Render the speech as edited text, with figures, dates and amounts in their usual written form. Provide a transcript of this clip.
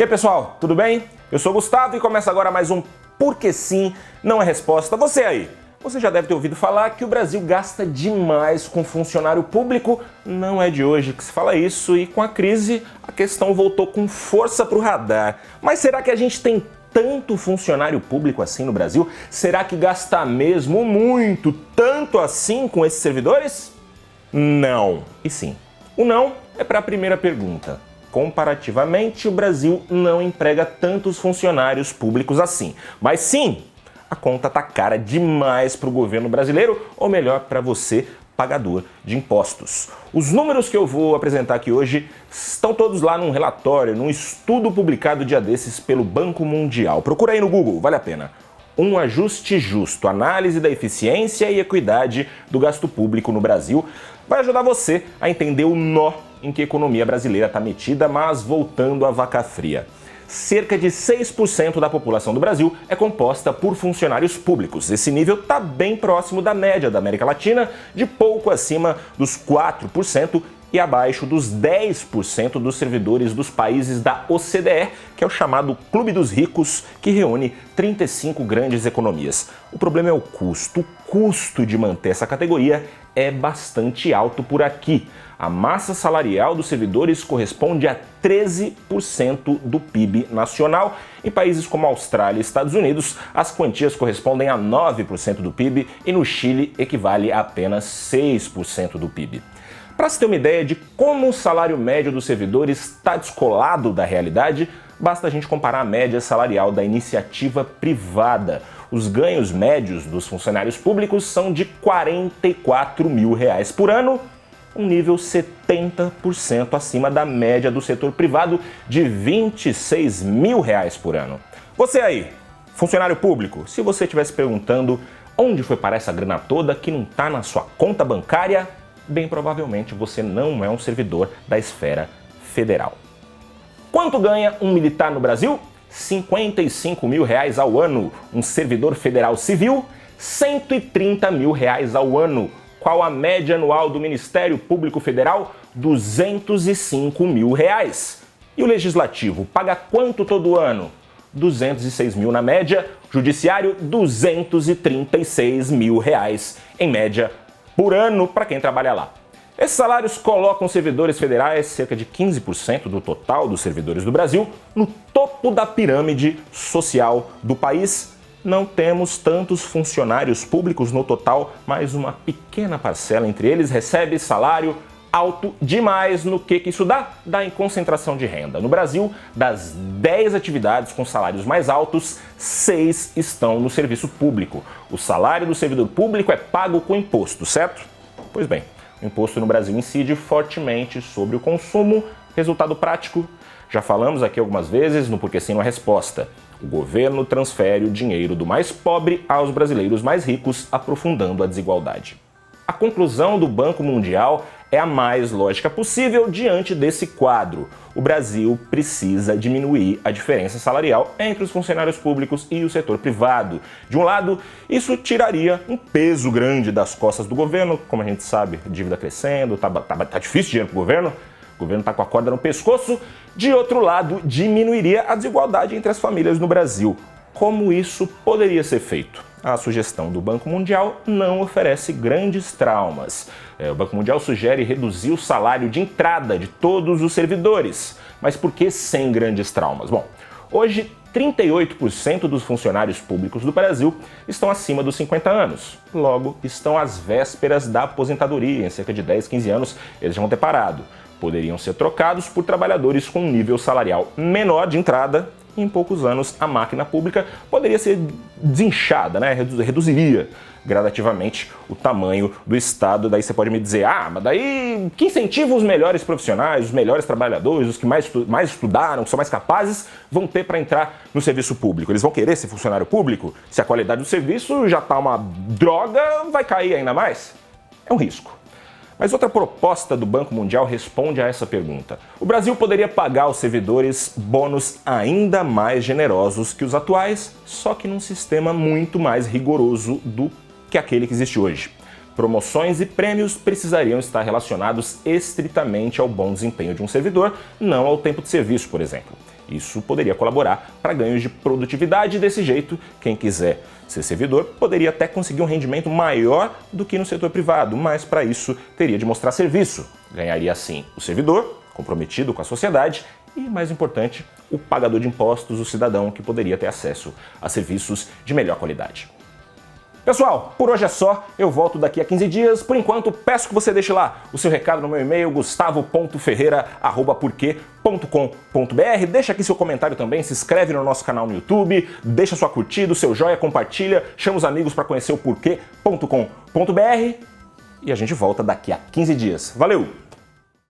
E aí pessoal, tudo bem? Eu sou o Gustavo e começa agora mais um Porque Sim, Não é Resposta. Você aí, você já deve ter ouvido falar que o Brasil gasta demais com funcionário público. Não é de hoje que se fala isso e com a crise a questão voltou com força para o radar. Mas será que a gente tem tanto funcionário público assim no Brasil? Será que gasta mesmo muito, tanto assim com esses servidores? Não. E sim. O não é para a primeira pergunta. Comparativamente, o Brasil não emprega tantos funcionários públicos assim. Mas sim, a conta tá cara demais para o governo brasileiro, ou melhor, para você, pagador de impostos. Os números que eu vou apresentar aqui hoje estão todos lá num relatório, num estudo publicado dia desses pelo Banco Mundial. Procura aí no Google, vale a pena. Um ajuste justo, análise da eficiência e equidade do gasto público no Brasil, vai ajudar você a entender o nó em que a economia brasileira está metida, mas voltando à vaca fria. Cerca de 6% da população do Brasil é composta por funcionários públicos. Esse nível está bem próximo da média da América Latina, de pouco acima dos 4% e abaixo dos 10% dos servidores dos países da OCDE, que é o chamado Clube dos Ricos, que reúne 35 grandes economias. O problema é o custo. O custo de manter essa categoria é bastante alto por aqui. A massa salarial dos servidores corresponde a 13% do PIB nacional. Em países como Austrália e Estados Unidos, as quantias correspondem a 9% do PIB e no Chile equivale a apenas 6% do PIB. Para se ter uma ideia de como o salário médio dos servidores está descolado da realidade, basta a gente comparar a média salarial da iniciativa privada. Os ganhos médios dos funcionários públicos são de R$ 44 mil por ano, um nível 70% acima da média do setor privado de R$ 26 mil por ano. Você aí, funcionário público, se você estivesse perguntando onde foi parar essa grana toda que não está na sua conta bancária, bem provavelmente você não é um servidor da esfera federal. Quanto ganha um militar no Brasil? R$ 55 mil ao ano. Um servidor federal civil? R$ 130 mil ao ano. Qual a média anual do Ministério Público Federal? R$ 205 mil. E o Legislativo paga quanto todo ano? R$ 206 mil na média. Judiciário, R$ 236 mil em média por ano para quem trabalha lá. Esses salários colocam servidores federais, cerca de 15% do total dos servidores do Brasil, no topo da pirâmide social do país. Não temos tantos funcionários públicos no total, mas uma pequena parcela entre eles recebe salário alto demais. No que isso dá? Dá em concentração de renda. No Brasil, das 10 atividades com salários mais altos, 6 estão no serviço público. O salário do servidor público é pago com imposto, certo? Pois bem, o imposto no Brasil incide fortemente sobre o consumo. Resultado prático, já falamos aqui algumas vezes no Porque Sim, Não é Resposta. O governo transfere o dinheiro do mais pobre aos brasileiros mais ricos, aprofundando a desigualdade. A conclusão do Banco Mundial é a mais lógica possível diante desse quadro. O Brasil precisa diminuir a diferença salarial entre os funcionários públicos e o setor privado. De um lado, isso tiraria um peso grande das costas do governo. Como a gente sabe, dívida crescendo, tá difícil dinheiro para o governo está com a corda no pescoço. De outro lado, diminuiria a desigualdade entre as famílias no Brasil. Como isso poderia ser feito? A sugestão do Banco Mundial não oferece grandes traumas. O Banco Mundial sugere reduzir o salário de entrada de todos os servidores. Mas por que sem grandes traumas? Bom, hoje 38% dos funcionários públicos do Brasil estão acima dos 50 anos. Logo, estão às vésperas da aposentadoria. Em cerca de 10, 15 anos, eles já vão ter parado. Poderiam ser trocados por trabalhadores com um nível salarial menor de entrada. Em poucos anos, a máquina pública poderia ser desinchada, né? Reduziria gradativamente o tamanho do Estado. Daí você pode me dizer, mas daí que incentiva os melhores profissionais, os melhores trabalhadores, os que mais estudaram, que são mais capazes, vão ter para entrar no serviço público? Eles vão querer ser funcionário público? Se a qualidade do serviço já está uma droga, vai cair ainda mais? É um risco. Mas outra proposta do Banco Mundial responde a essa pergunta. O Brasil poderia pagar aos servidores bônus ainda mais generosos que os atuais, só que num sistema muito mais rigoroso do que aquele que existe hoje. Promoções e prêmios precisariam estar relacionados estritamente ao bom desempenho de um servidor, não ao tempo de serviço, por exemplo. Isso poderia colaborar para ganhos de produtividade e desse jeito, quem quiser ser servidor poderia até conseguir um rendimento maior do que no setor privado, mas para isso teria de mostrar serviço. Ganharia assim o servidor, comprometido com a sociedade, e, mais importante, o pagador de impostos, o cidadão que poderia ter acesso a serviços de melhor qualidade. Pessoal, por hoje é só, eu volto daqui a 15 dias. Por enquanto, peço que você deixe lá o seu recado no meu e-mail, gustavo.ferreira@porquê.com.br. Deixa aqui seu comentário também, se inscreve no nosso canal no YouTube, deixa sua curtida, o seu joia, compartilha, chama os amigos para conhecer o porquê.com.br e a gente volta daqui a 15 dias. Valeu!